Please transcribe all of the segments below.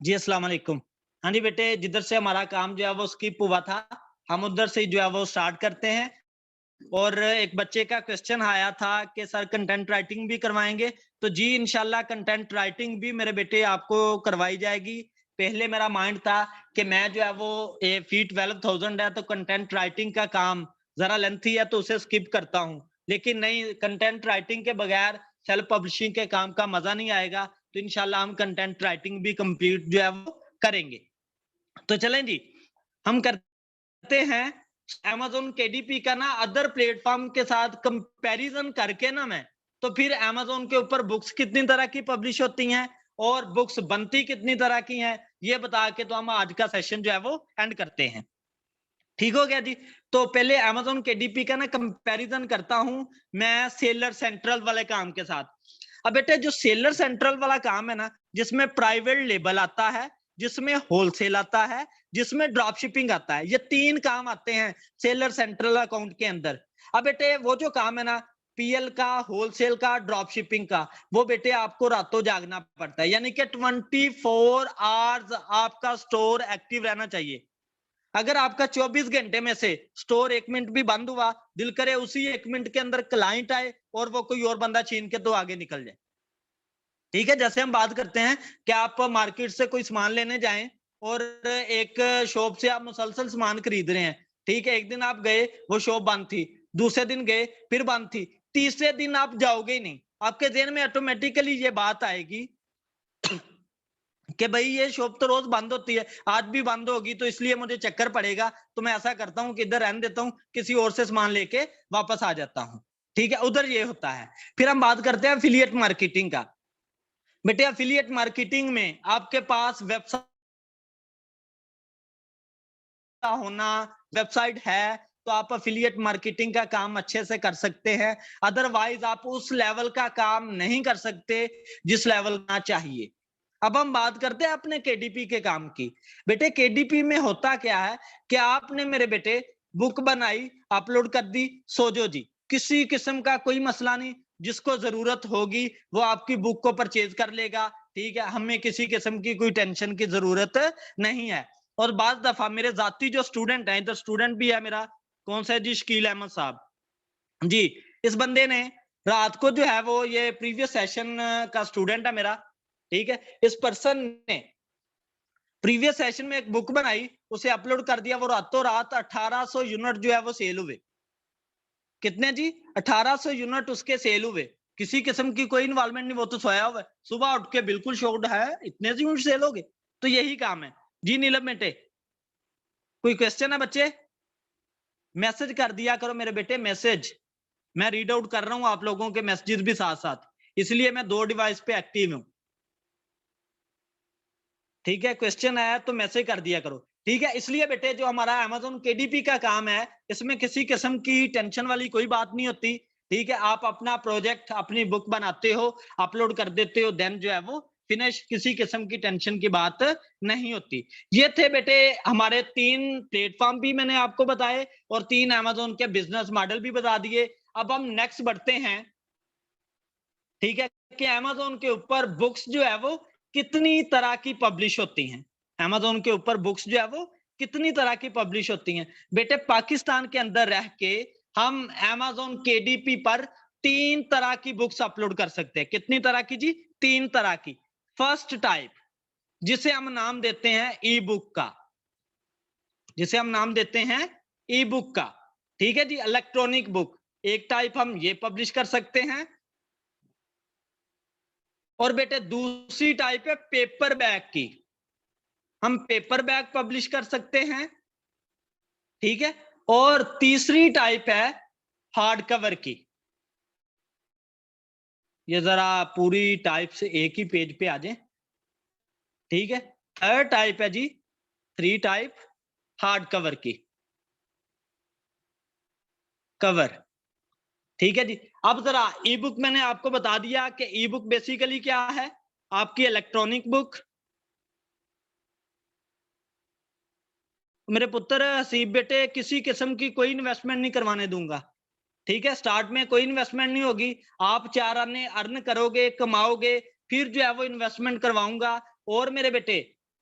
जी, अस्सलाम वालेकुम। हाँ जी बेटे, जिधर से हमारा काम जो है वो स्किप हुआ था, हम उधर से जो है वो स्टार्ट करते हैं। और एक बच्चे का क्वेश्चन आया था कि सर कंटेंट राइटिंग भी करवाएंगे। तो जी इंशाल्लाह कंटेंट राइटिंग भी मेरे बेटे आपको करवाई जाएगी। पहले मेरा माइंड था कि मैं जो है वो फी 12,000 है तो कंटेंट राइटिंग का काम जरा लेंथी है तो उसे स्किप करता हूँ, लेकिन नहीं, कंटेंट राइटिंग के बगैर सेल्फ पब्लिशिंग के काम का मजा नहीं आएगा। तो इंशाल्लाह हम कंटेंट राइटिंग भी कंप्लीट जो है वो करेंगे। तो चलें जी, हम करते हैं Amazon KDP का ना अदर प्लेटफॉर्म के साथ कंपैरिजन करके ना मैं, तो फिर Amazon के ऊपर बुक्स कितनी तरह की पब्लिश होती हैं और बुक्स बनती कितनी तरह की हैं, ये बता के तो हम आज का सेशन जो है वो एंड करते हैं। ठीक हो गया जी। तो पहले Amazon KDP का ना कंपैरिजन करता हूं मैं सेलर सेंट्रल वाले काम के साथ। अब बेटे जो सेलर सेंट्रल वाला काम है ना, जिसमें प्राइवेट लेबल आता है, जिसमें होलसेल आता है, जिसमें ड्रॉप शिपिंग आता है, ये तीन काम आते हैं सेलर सेंट्रल अकाउंट के अंदर। अब बेटे वो जो काम है ना, पीएल का, होलसेल का, ड्रॉप शिपिंग का, वो बेटे आपको रातों जागना पड़ता है, यानी कि 24 आवर्स आपका स्टोर एक्टिव रहना चाहिए। अगर आपका 24 घंटे में से स्टोर 1 मिनट भी बंद हुआ, दिल करे उसी 1 मिनट के अंदर क्लाइंट आए और वो कोई और बंदा छीन के तो आगे निकल जाए। ठीक है, जैसे हम बात करते हैं कि आप मार्केट से कोई सामान लेने जाएं और एक शॉप से आप मुसलसल सामान खरीद रहे हैं। ठीक है, एक दिन आप गए, वो शॉप बंद थी, दूसरे दिन गए फिर बंद थी, तीसरे दिन आप जाओगे ही नहीं। आपके जेहन में ऑटोमेटिकली ये बात आएगी कि भाई ये शॉप तो रोज बंद होती है, आज भी बंद होगी तो इसलिए मुझे चक्कर पड़ेगा, तो मैं ऐसा करता हूँ कि इधर रहने देता हूँ, किसी और से सामान लेके वापस आ जाता हूँ। ठीक है, उधर ये होता है। फिर हम बात करते हैं एफिलिएट मार्केटिंग का। बेटे एफिलिएट मार्केटिंग में आपके पास वेबसाइट होना, वेबसाइट है तो आप एफिलिएट मार्केटिंग का काम अच्छे से कर सकते हैं। अदरवाइज आप उस लेवल का काम नहीं कर सकते जिस लेवल का चाहिए। अब हम बात करते हैं अपने केडीपी के काम की। बेटे केडीपी में होता क्या है कि आपने मेरे बेटे बुक बनाई, अपलोड कर दी, सोजो जी, किसी किस्म का कोई मसला नहीं, जिसको जरूरत होगी वो आपकी बुक को परचेज कर लेगा। ठीक है, हमें किसी किस्म की कोई टेंशन की जरूरत नहीं है। और बाद दफा मेरे जाती जो स्टूडेंट हैं, इधर स्टूडेंट भी है मेरा, कौन सा जी, शकील अहमद साहब जी, इस बंदे ने रात को जो है वो, ये प्रीवियस सेशन का स्टूडेंट है मेरा। ठीक है, इस पर्सन ने प्रीवियस सेशन में एक बुक बनाई, उसे अपलोड कर दिया, वो रातों रात 1800 यूनिट जो है वो सेल हुए। कितने जी? 1800 यूनिट उसके सेल हुए। किसी किस्म की कोई इन्वॉल्वमेंट नहीं, वो तो सोया हुआ है, सुबह उठ के बिल्कुल शॉक्ड है, इतने यूनिट सेल हो गए। तो यही काम है जी। नीलम बेटे कोई क्वेश्चन है बच्चे? मैसेज कर दिया करो मेरे बेटे, मैसेज। मैं रीड आउट कर रहा हूं आप लोगों के मैसेजेस भी साथ साथ, इसलिए मैं 2 डिवाइस पे एक्टिव हूं। ठीक है, क्वेश्चन आया तो मैसेज कर दिया करो। ठीक है, इसलिए बेटे जो हमारा Amazon KDP का काम है, इसमें किसी किस्म की टेंशन वाली कोई बात नहीं होती। ठीक है, आप अपना प्रोजेक्ट, अपनी बुक बनाते हो, अपलोड कर देते हो, देन जो है वो फिनिश, किसी किस्म की टेंशन की बात नहीं होती। ये थे बेटे हमारे 3 प्लेटफॉर्म भी मैंने आपको बताए और 3 Amazon के बिजनेस मॉडल भी बता दिए। अब हम नेक्स्ट बढ़ते हैं। ठीक है, कि Amazon के ऊपर बुक्स जो है वो कितनी तरह की पब्लिश होती हैं। Amazon के ऊपर बुक्स जो है वो कितनी तरह की पब्लिश होती हैं। बेटे पाकिस्तान के अंदर रह के हम Amazon KDP पर 3 तरह की बुक्स अपलोड कर सकते हैं। कितनी तरह की जी? 3 तरह की। फर्स्ट टाइप, जिसे हम नाम देते हैं ई बुक का, जिसे हम नाम देते हैं ई बुक का। ठीक है जी, इलेक्ट्रॉनिक बुक एक टाइप हम ये पब्लिश कर सकते हैं। और बेटे दूसरी टाइप है पेपर बैग की, हम पेपर बैग पब्लिश कर सकते हैं। ठीक है, और तीसरी टाइप है हार्ड कवर की। ये जरा पूरी टाइप से एक ही पेज पे आ जाए। ठीक है, थर्ड टाइप है जी, 3 टाइप हार्ड कवर की, कवर। ठीक है जी। अब जरा ई बुक मैंने आपको बता दिया कि ई बुक बेसिकली क्या है, आपकी इलेक्ट्रॉनिक बुक। मेरे पुत्र हसीब बेटे किसी किस्म की कोई इन्वेस्टमेंट नहीं करवाने दूंगा। ठीक है, स्टार्ट में कोई इन्वेस्टमेंट नहीं होगी, आप 4 आने अर्न करोगे, कमाओगे, फिर जो है वो इन्वेस्टमेंट करवाऊंगा। और मेरे बेटे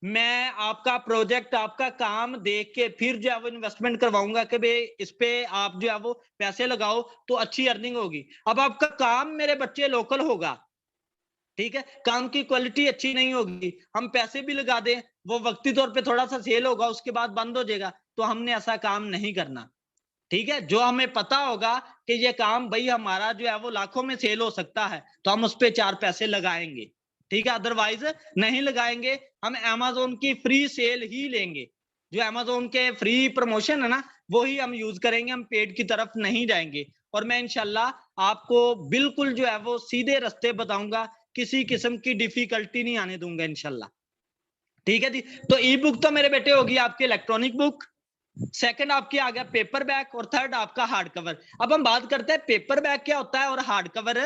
मैं आपका प्रोजेक्ट, आपका काम देख के फिर जो है वो इन्वेस्टमेंट करवाऊंगा कि भाई इस पे आप जो है वो पैसे लगाओ तो अच्छी अर्निंग होगी। अब आपका काम मेरे बच्चे लोकल होगा, ठीक है, काम की क्वालिटी अच्छी नहीं होगी, हम पैसे भी लगा दें, वो वक्ती तौर पे थोड़ा सा सेल होगा, उसके बाद बंद हो जाएगा, तो हमने ऐसा काम नहीं करना। ठीक है, जो हमें पता होगा कि ये काम भाई हमारा जो है वो लाखों में सेल हो सकता है, तो हम उस पे 4 पैसे लगाएंगे। ठीक है, अदरवाइज नहीं लगाएंगे। हम Amazon की फ्री सेल ही लेंगे, जो Amazon के फ्री प्रमोशन है ना, वो ही हम यूज करेंगे, हम पेड की तरफ नहीं जाएंगे। और मैं इंशाल्लाह आपको बिल्कुल जो है वो सीधे रास्ते बताऊंगा, किसी किस्म की डिफिकल्टी नहीं आने दूंगा इंशाल्लाह। ठीक है जी, तो ई बुक तो मेरे बेटे होगी आपकी इलेक्ट्रॉनिक बुक, सेकंड आपकी आ गया पेपर बैक, और थर्ड आपका हार्ड कवर। अब हम बात करते हैं पेपर बैक क्या होता है और हार्ड कवर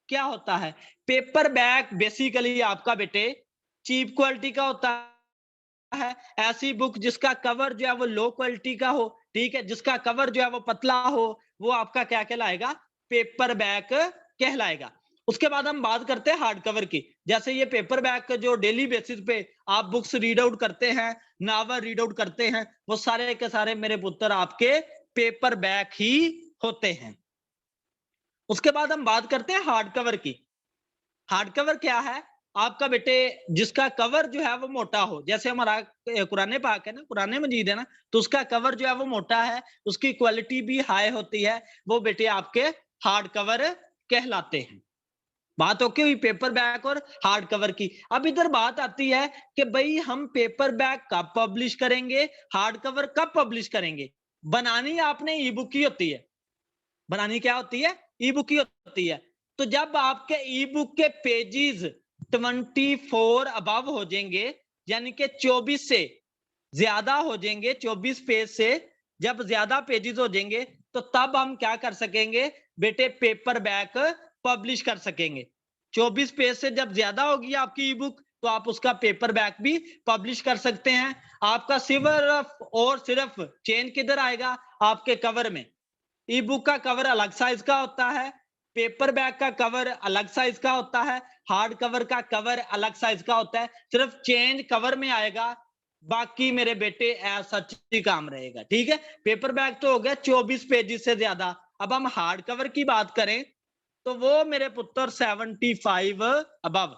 क्या होता है। पेपर बैक बेसिकली आपका बेटे चीप क्वालिटी का होता है, ऐसी बुक जिसका कवर जो है वो लो क्वालिटी का हो, ठीक है, जिसका कवर जो है वो पतला हो, वो आपका क्या कहलाएगा, पेपर बैक कहलाएगा। उसके बाद हम बात करते हैं हार्ड कवर की। जैसे ये पेपर बैक जो डेली बेसिस पे आप बुक्स रीड आउट करते हैं, नावल रीड आउट करते हैं, वो सारे के सारे मेरे पुत्र आपके पेपर बैक ही होते हैं। उसके बाद हम बात करते हैं हार्ड कवर की। हार्ड कवर क्या है, आपका बेटे जिसका कवर जो है वो मोटा हो, जैसे हमारा कुरान पाक है ना, कुरान मजीद है ना, तो उसका कवर जो है वो मोटा है, उसकी क्वालिटी भी हाई होती है, वो बेटे आपके हार्ड कवर कहलाते हैं। बात ओके हुई पेपर बैक और हार्ड कवर की। अब इधर बात आती है कि भाई हम पेपर बैक कब पब्लिश करेंगे, हार्ड कवर कब पब्लिश करेंगे। बनानी आपने ई बुक की होती है, बनानी क्या होती है, ई बुक की होती है। तो जब आपके ई बुक के पेजेस 24 अबव हो जाएंगे, यानी कि 24 से ज्यादा हो जाएंगे, 24 पेज से जब ज्यादा पेजेस हो जाएंगे, तो तब हम क्या कर सकेंगे बेटे, पेपर बैक पब्लिश कर सकेंगे। 24 पेज से जब ज्यादा होगी आपकी ई बुक, तो आप उसका पेपर बैक भी पब्लिश कर सकते हैं। आपका सिर्फ और सिर्फ चेंज किधर आएगा, आपके कवर में। ई बुक का कवर अलग साइज का होता है, पेपर बैग का कवर अलग साइज का होता है, हार्ड कवर का कवर अलग साइज का होता है, सिर्फ चेंज कवर में आएगा, बाकी मेरे बेटे सच ही काम रहेगा। ठीक है, पेपर बैग तो हो गया 24 पेजेस से ज्यादा। अब हम हार्ड कवर की बात करें तो वो मेरे पुत्र 75 अबव,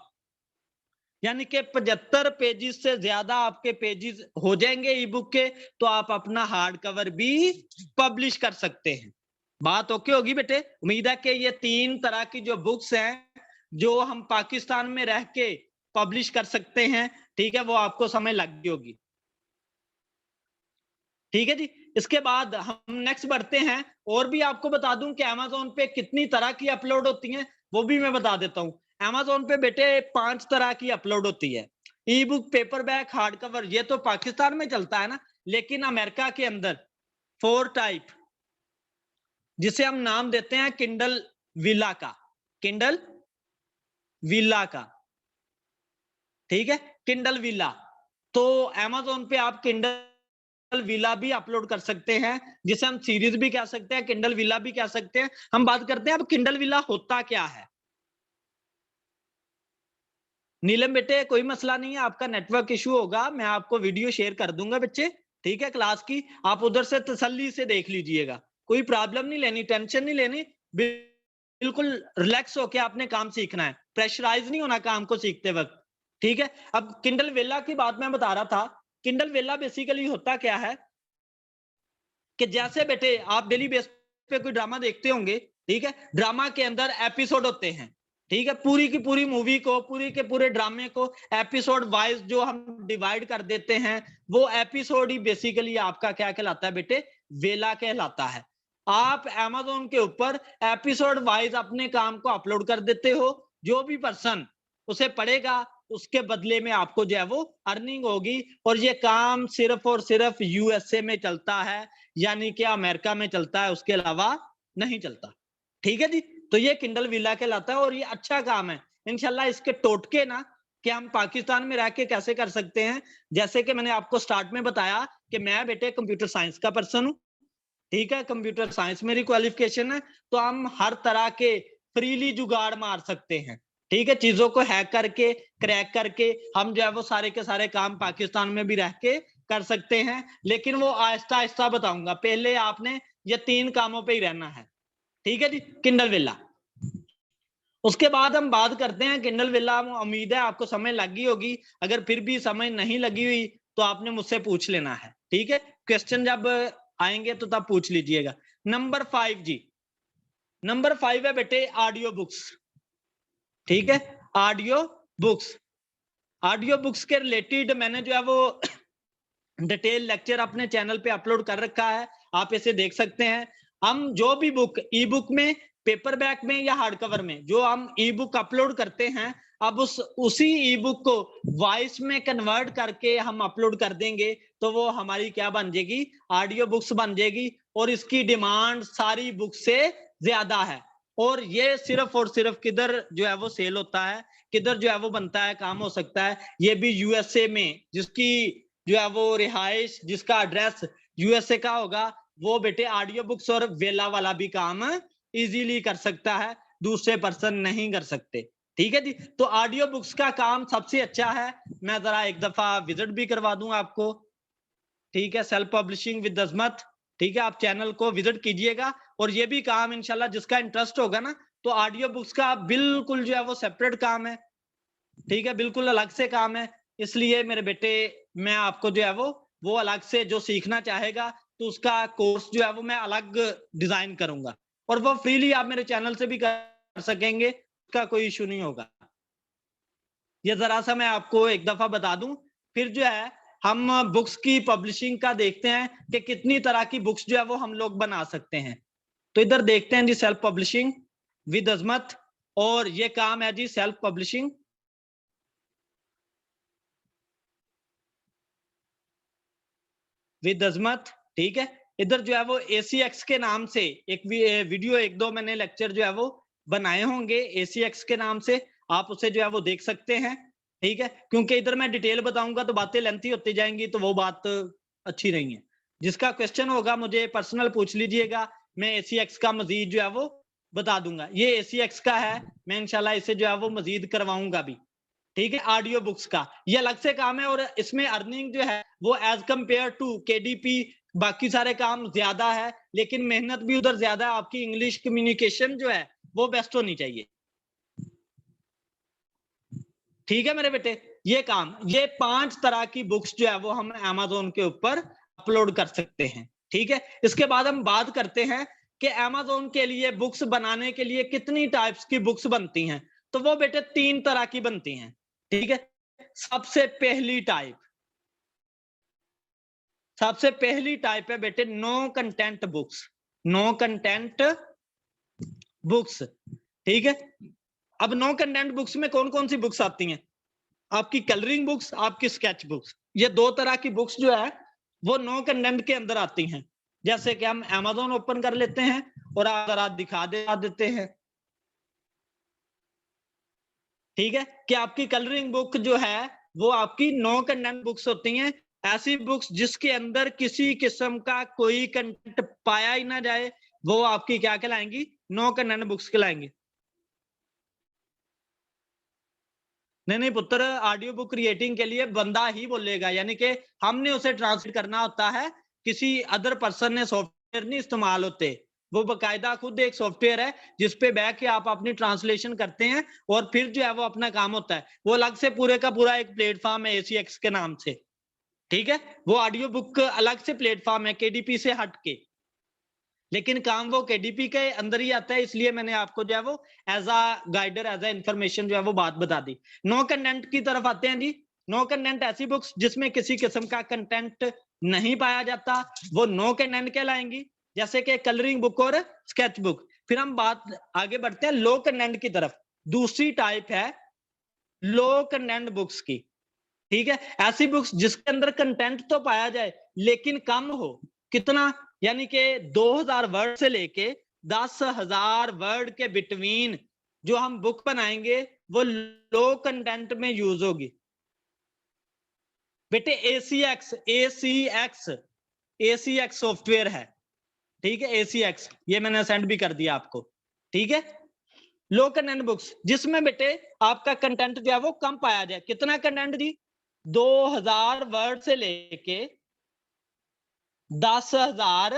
यानी कि 75 पेजेस से ज्यादा आपके पेजेस हो जाएंगे ई बुक के, तो आप अपना हार्ड कवर भी पब्लिश कर सकते हैं। बात ओके होगी बेटे। उम्मीद है कि ये 3 तरह की जो बुक्स हैं जो हम पाकिस्तान में रह के पब्लिश कर सकते हैं, ठीक है, वो आपको समझ लग गई होगी। ठीक है जी, इसके बाद हम नेक्स्ट बढ़ते हैं। और भी आपको बता दूं कि Amazon पे कितनी तरह की अपलोड होती हैं, वो भी मैं बता देता हूं। Amazon पे बेटे 5 तरह की अपलोड होती है, ई book, paper back, hard cover. ये तो पाकिस्तान में चलता है ना, लेकिन अमेरिका के अंदर 4 टाइप, जिसे हम नाम देते हैं किंडल विला का, किंडल विला का, ठीक है, किंडल विला। तो Amazon पे आप किंडल विला भी अपलोड कर सकते हैं, जिसे हम सीरीज भी कह सकते हैं, किंडल विला भी कह सकते हैं। हम बात करते हैं अब किंडल विला होता क्या है। नीलम बेटे कोई मसला नहीं है, आपका नेटवर्क इशू होगा, मैं आपको वीडियो शेयर कर दूंगा बच्चे, ठीक है, क्लास की। आप उधर से तसल्ली से देख लीजिएगा, कोई प्रॉब्लम नहीं लेनी, टेंशन नहीं लेनी, बिल्कुल रिलैक्स होके आपने काम सीखना है, प्रेशराइज नहीं होना काम को सीखते वक्त। ठीक है, अब किंडल वेला की बात मैं बता रहा था। किंडल वेला बेसिकली होता क्या है कि जैसे बेटे आप डेली बेस पे कोई ड्रामा देखते होंगे, ठीक है, ड्रामा के अंदर एपिसोड होते हैं, ठीक है, पूरी की पूरी मूवी को, पूरी के पूरे ड्रामे को एपिसोड वाइज जो हम डिवाइड कर देते हैं, वो एपिसोड ही बेसिकली आपका क्या कहलाता है बेटे, वेला कहलाता है। आप Amazon के ऊपर एपिसोड वाइज अपने काम को अपलोड कर देते हो, जो भी पर्सन उसे पढ़ेगा उसके बदले में आपको जो है वो अर्निंग होगी। और ये काम सिर्फ और सिर्फ यूएसए में चलता है, यानी कि अमेरिका में चलता है, उसके अलावा नहीं चलता। ठीक है जी, तो ये किंडल विला कहलाता है और ये अच्छा काम है। इंशाल्लाह इसके टोटके ना कि हम पाकिस्तान में रह के कैसे कर सकते हैं, जैसे कि मैंने आपको स्टार्ट में बताया कि मैं बेटे कंप्यूटर साइंस का पर्सन हूं, ठीक है, कंप्यूटर साइंस मेरी क्वालिफिकेशन है, तो हम हर तरह के फ्रीली जुगाड़ मार सकते हैं, ठीक है, चीजों को हैक करके क्रैक करके हम जो है वो सारे के सारे काम पाकिस्तान में भी रह के कर सकते हैं, लेकिन वो आहिस्ता आहिस्ता बताऊंगा। पहले आपने ये 3 कामों पे ही रहना है, ठीक है जी। किंडल विला, उसके बाद हम बात करते हैं किंडल विला। उम्मीद है आपको समझ लग गई होगी, अगर फिर भी समझ नहीं लगी हुई तो आपने मुझसे पूछ लेना है, ठीक है। क्वेश्चन जब आएंगे तो तब पूछ लीजिएगा। नंबर 5 जी, नंबर 5 है बेटे ऑडियो बुक्स, ठीक है। ऑडियो बुक्स, ऑडियो बुक्स के रिलेटेड मैंने जो है वो डिटेल लेक्चर अपने चैनल पे अपलोड कर रखा है, आप इसे देख सकते हैं। हम जो भी बुक ई बुक में, पेपर बैक में या हार्ड कवर में जो हम ई बुक अपलोड करते हैं, अब उसी ई बुक को वॉइस में कन्वर्ट करके हम अपलोड कर देंगे तो वो हमारी क्या बन जाएगी, ऑडियो बुक्स बन जाएगी। और इसकी डिमांड सारी बुक से ज्यादा है। और ये सिर्फ और सिर्फ किधर जो है वो सेल होता है, किधर जो है वो बनता है, काम हो सकता है, ये भी यूएसए में, जिसकी जो है वो रिहाइश, जिसका एड्रेस यूएसए का होगा, वो बेटे ऑडियो बुक्स और वेला वाला भी काम इजीली कर सकता है, दूसरे पर्सन नहीं कर सकते, ठीक है जी। तो ऑडियो बुक्स का काम सबसे अच्छा है। मैं जरा एक दफा विजिट भी करवा दूं आपको, ठीक है, सेल्फ पब्लिशिंग विद अजमत, ठीक है। आप चैनल को विजिट कीजिएगा और ये भी काम इंशाल्लाह जिसका इंटरेस्ट होगा ना, तो ऑडियो बुक्स का बिल्कुल जो है वो सेपरेट काम है, ठीक है, बिल्कुल अलग से काम है। इसलिए मेरे बेटे मैं आपको जो है वो अलग से जो सीखना चाहेगा तो उसका कोर्स जो है वो मैं अलग डिजाइन करूंगा और वो फ्रीली आप मेरे चैनल से भी कर सकेंगे, उसका कोई इशू नहीं होगा। ये जरा सा मैं आपको एक दफा बता दूं, फिर जो है हम बुक्स की पब्लिशिंग का देखते हैं कि कितनी तरह की बुक्स जो है वो हम लोग बना सकते हैं। तो इधर देखते हैं जी, सेल्फ पब्लिशिंग विद अजमत, और ये काम है जी सेल्फ पब्लिशिंग विद अजमत, ठीक है। इधर जो है वो ACX के नाम से एक वीडियो, एक दो मैंने लेक्चर जो है वो बनाए होंगे ACX के नाम से, आप उसे जो है वो देख सकते हैं, ठीक है। क्योंकि इधर मैं डिटेल बताऊंगा तो बातें लेंथी होती जाएंगी, तो वो बात अच्छी नहीं है। जिसका क्वेश्चन होगा मुझे पर्सनल पूछ लीजिएगा, मैं ACX का मजीद जो है वो बता दूंगा। ये ACX का है, मैं इंशाल्लाह इसे जो है वो मजीद करवाऊंगा भी, ठीक है। ऑडियो बुक्स का ये अलग से काम है और इसमें अर्निंग जो है वो एज कंपेयर टू KDP बाकी सारे काम ज्यादा है, लेकिन मेहनत भी उधर ज्यादा है। आपकी इंग्लिश कम्युनिकेशन जो है वो बेस्ट होनी चाहिए, ठीक है मेरे बेटे। ये काम, ये 5 तरह की बुक्स जो है वो हम Amazon के ऊपर अपलोड कर सकते हैं, ठीक है। इसके बाद हम बात करते हैं कि Amazon के लिए बुक्स बनाने के लिए कितनी टाइप्स की बुक्स बनती हैं। तो वो बेटे 3 तरह की बनती हैं, ठीक है। सबसे पहली टाइप, सबसे पहली टाइप है बेटे no content books, no content books, ठीक है। अब नो कंटेंट बुक्स में कौन कौन सी बुक्स आती हैं, आपकी कलरिंग बुक्स, आपकी स्केच बुक्स, ये 2 तरह की बुक्स जो है वो नो कंटेंट के अंदर आती हैं। जैसे कि हम Amazon ओपन कर लेते हैं और आप दिखा देते हैं, ठीक है, कि आपकी कलरिंग बुक जो है वो आपकी नो कंटेंट बुक्स होती हैं। ऐसी बुक्स जिसके अंदर किसी किस्म का कोई कंटेंट पाया ही ना जाए, वो आपकी क्या कहलाएंगी, नो कंटेंट बुक्स कहलाएंगी। नहीं नहीं पुत्र, ऑडियो बुक क्रिएटिंग के लिए बंदा ही बोलेगा, यानी कि हमने उसे ट्रांसलेट करना होता है, किसी अदर पर्सन ने सॉफ्टवेयर नहीं इस्तेमाल होते। वो बकायदा खुद एक सॉफ्टवेयर है जिसपे बैठ के आप अपनी ट्रांसलेशन करते हैं और फिर जो है वो अपना काम होता है। वो अलग से पूरे का पूरा एक प्लेटफॉर्म है ACX के नाम से, ठीक है। वो ऑडियो बुक अलग से प्लेटफॉर्म है KDP से हट के, लेकिन काम वो KDP के अंदर ही आता है। इसलिए मैंने आपको जो है वो as a guider, as a information जो है वो बात बता दी। नो कंटेंट की तरफ आते हैं जी। नो कंटेंट ऐसी बुक्स जिसमें किसी किस्म का कंटेंट नहीं पाया जाता, वो नो कंटेंट कहलाएंगी, जैसे कि कलरिंग बुक और स्केच बुक। फिर हम बात आगे बढ़ते हैं लो कंटेंट की तरफ। दूसरी टाइप है लो कंटेंट बुक्स की, ठीक है। ऐसी बुक्स जिसके अंदर कंटेंट तो पाया जाए लेकिन कम हो। कितना, यानी कि 2000 वर्ड से लेके 10,000 वर्ड के बिटवीन जो हम बुक बनाएंगे वो लो कंटेंट में यूज होगी। बेटे ACX सॉफ्टवेयर है, ठीक है। ACX ये मैंने सेंड भी कर दिया आपको, ठीक है। लो कंटेंट बुक्स, जिसमें बेटे आपका कंटेंट जो है वो कम पाया जाए। कितना कंटेंट जी? 2000 वर्ड से लेके 10,000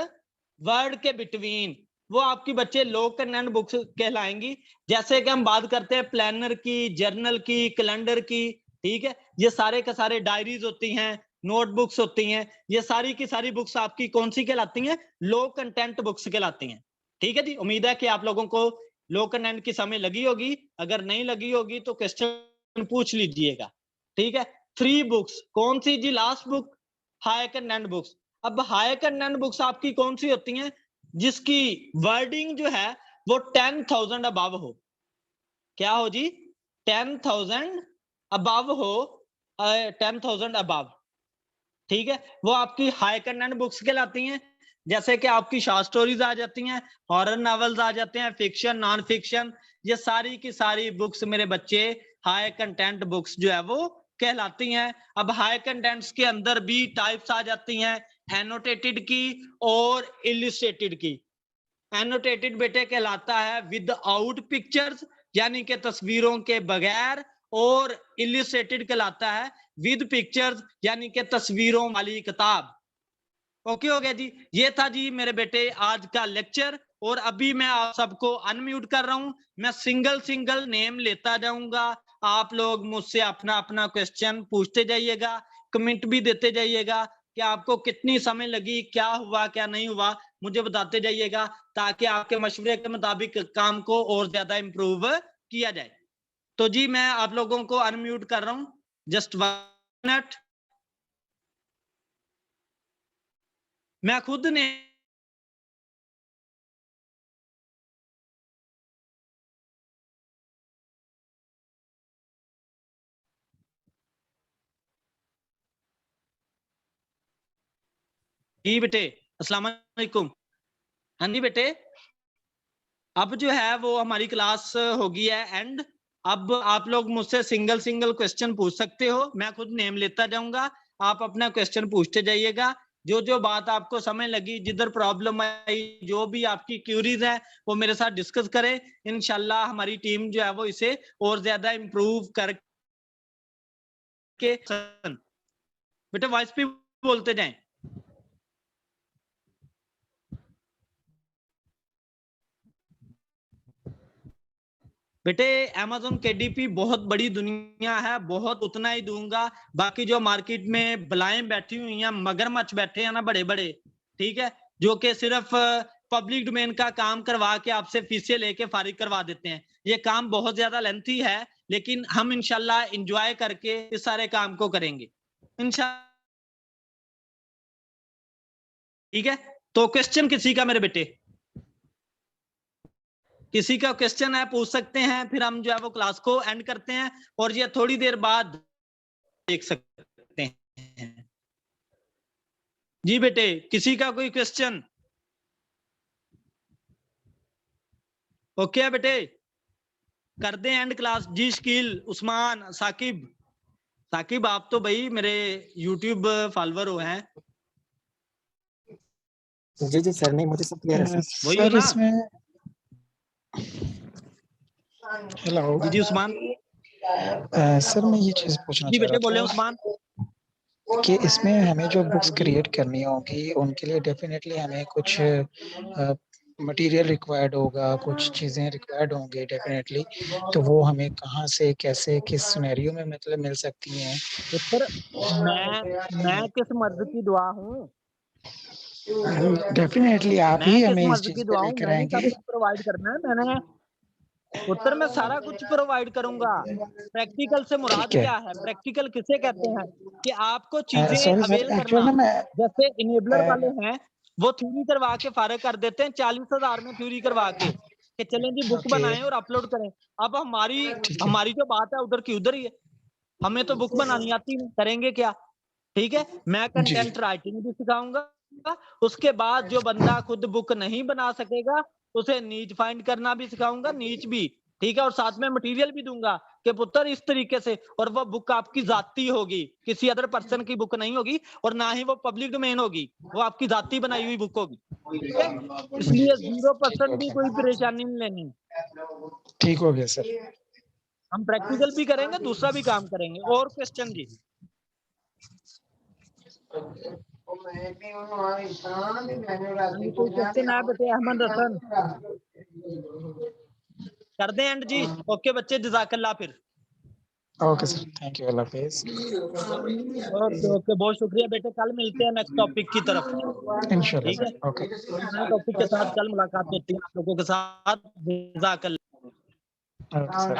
वर्ड के बिटवीन, वो आपकी बच्चे लो कंटेंट बुक्स कहलाएंगी। जैसे कि हम बात करते हैं प्लानर की, जर्नल की, कैलेंडर की, ठीक है, ये सारे के सारे डायरीज होती हैं, नोटबुक्स होती हैं, ये सारी की सारी बुक्स आपकी कौन सी कहलाती हैं? लो कंटेंट बुक्स कहलाती हैं। ठीक है जी, उम्मीद है कि आप लोगों को लो कंटेंट की समझ लगी होगी। अगर नहीं लगी होगी तो क्वेश्चन पूछ लीजिएगा। ठीक है, 3 बुक्स कौन सी जी? Last book high content books. अब हाई कंटेंट बुक्स आपकी कौन सी होती हैं? जिसकी वर्डिंग जो है वो 10,000 अबव हो। क्या हो जी? 10,000 अबव हो, 10,000 अबव, ठीक है, वो आपकी हाई कंटेंट बुक्स कहलाती हैं। जैसे कि आपकी शॉर्ट स्टोरीज आ जाती हैं, हॉरर नॉवेल्स आ जाते हैं, फिक्शन, नॉन फिक्शन, ये सारी की सारी बुक्स मेरे बच्चे हाई कंटेंट बुक्स जो है वो कहलाती हैं। अब हाई कंटेंट्स के अंदर भी टाइप्स आ जाती हैं, एनोटेटेड की और इलिस्ट्रेटेड की। एनोटेटेड बेटे कहलाता है विदाउट पिक्चर्स, यानी कि तस्वीरों के बगैर, और इलिस्ट्रेटेड कहलाता है विद पिक्चर्स, यानी कि तस्वीरों वाली किताब। ओके हो गया जी। ये था जी मेरे बेटे आज का लेक्चर, और अभी मैं आप सबको अनम्यूट कर रहा हूं। मैं सिंगल सिंगल नेम लेता जाऊंगा, आप लोग मुझसे अपना अपना क्वेश्चन पूछते जाइएगा, कमेंट भी देते जाइएगा कि आपको कितनी समय लगी, क्या हुआ क्या नहीं हुआ, मुझे बताते जाइएगा, ताकि आपके मशवरे के मुताबिक काम को और ज्यादा इंप्रूव किया जाए। तो जी मैं आप लोगों को अनम्यूट कर रहा हूं, जस्ट 1 मिनट। मैं खुद ने जी बेटे, अस्सलाम वालेकुम। हाँ जी बेटे, अब जो है वो हमारी क्लास होगी है एंड। अब आप लोग मुझसे सिंगल सिंगल क्वेश्चन पूछ सकते हो, मैं खुद नेम लेता जाऊंगा, आप अपना क्वेश्चन पूछते जाइएगा। जो जो बात आपको समझ लगी, जिधर प्रॉब्लम आई, जो भी आपकी क्यूरीज है, वो मेरे साथ डिस्कस करें। इंशाल्लाह हमारी टीम जो है वो इसे और ज्यादा इंप्रूव करके, बेटे वॉइस पे बोलते जाएं। बेटे Amazon KDP बहुत बड़ी दुनिया है, बहुत उतना ही दूंगा। बाकी जो मार्केट में बलाएं बैठी हुई हैं, मगरमच्छ बैठे हैं ना बड़े बड़े, ठीक है, जो कि सिर्फ पब्लिक डोमेन का काम करवा के आपसे फीसें लेके फारिग करवा देते हैं। ये काम बहुत ज्यादा लेंथी है, लेकिन हम इंशाल्लाह इंजॉय करके इस सारे काम को करेंगे इंशाल्लाह। ठीक है, तो क्वेश्चन किसी का मेरे बेटे? किसी का क्वेश्चन है पूछ सकते हैं, फिर हम जो है वो क्लास को एंड करते हैं, और ये थोड़ी देर बाद देख सकते हैं। जी बेटे, किसी का कोई क्वेश्चन? ओके है बेटे, कर दें एंड क्लास। जी शकील, उस्मान, साकिब। साकिब आप तो भाई मेरे यूट्यूब फॉलोवर हो हैं। जी जी सर, नहीं मुझे सब क्लियर है वही हो सर। ना? इसमें हेलो जी जी उस्मान। सर, मैं ये चीज पूछना जी चाह बेटे बोले रहा उस्मान। था कि इसमें हमें जो बुक्स क्रिएट करनी होगी उनके लिए डेफिनेटली हमें कुछ मटेरियल रिक्वायर्ड होगा, कुछ चीजें रिक्वायर्ड होंगी डेफिनेटली। तो वो हमें कहाँ से, कैसे, किस सिनेरियो में मतलब मिल सकती हैं? पुत्र, मैं किस मर्द की दुआ हूँ? डेफिनेटली आप मैं ही किस हमें इस मर्द चीज की पे दुआ हूँ? लेकर मैंने आएंगे। सब कुछ प्रोवाइड करना है। मैंने उत्तर में सारा कुछ प्रोवाइड करूंगा। प्रैक्टिकल से मुराद ठीक है। क्या है? प्रैक्टिकल किसे कहते हैं? कि आपको चीजें सॉरी सर, अवेल एक्चुअल करना। में मैं जैसे इनेबलर वाले हैं, वो थ्योरी करवा के फारिग कर देते हैं 40,000 में थ्योरी करवा के, कि चलें जी बुक ओके, बनाएं और अपलोड करें। अब हमारी ठीक है। हमारी जो बात है उधर की उधर ही है, हमें तो बुक बनानी आती नहीं, करेंगे क्या? ठीक है, मैं जी कंटेंट राइटिंग भी सिखाऊंगा। उसके बाद जो बंदा खुद बुक नहीं बना सकेगा, उसे नीच फाइंड करना भी सिखाऊंगा, नीच भी, ठीक है, और साथ में मटेरियल भी दूंगा कि पुत्र इस तरीके से, और वो बुक आपकी जाती होगी, किसी अदर पर्सन की बुक नहीं होगी, और ना ही वो पब्लिक डोमेन होगी, वो आपकी जाती बनाई हुई बुक होगी। ठीक है, इसलिए 0% ठीक है, भी ओके। कोई परेशानी नहीं लेनी। ठीक हो गया सर। हम प्रैक्टिकल भी करेंगे, दूसरा भी काम करेंगे। और क्वेश्चन जी? कोई क्वेश्चन है बेटे? अहमद हसन कर दें एंड जी? ओके बच्चे, जज़ाकल्लाह फिर। Okay sir, thank you, Allah Hafiz. Okay okay, बहुत शुक्रिया बेटे। कल मिलते हैं नेक्स्ट टॉपिक की तरफ, इंशाल्लाह ठीक है? Sir, okay. नए टॉपिक के साथ कल मुलाकात होती है आप लोगों के साथ। जज़ाकल्लाह। Okay sir.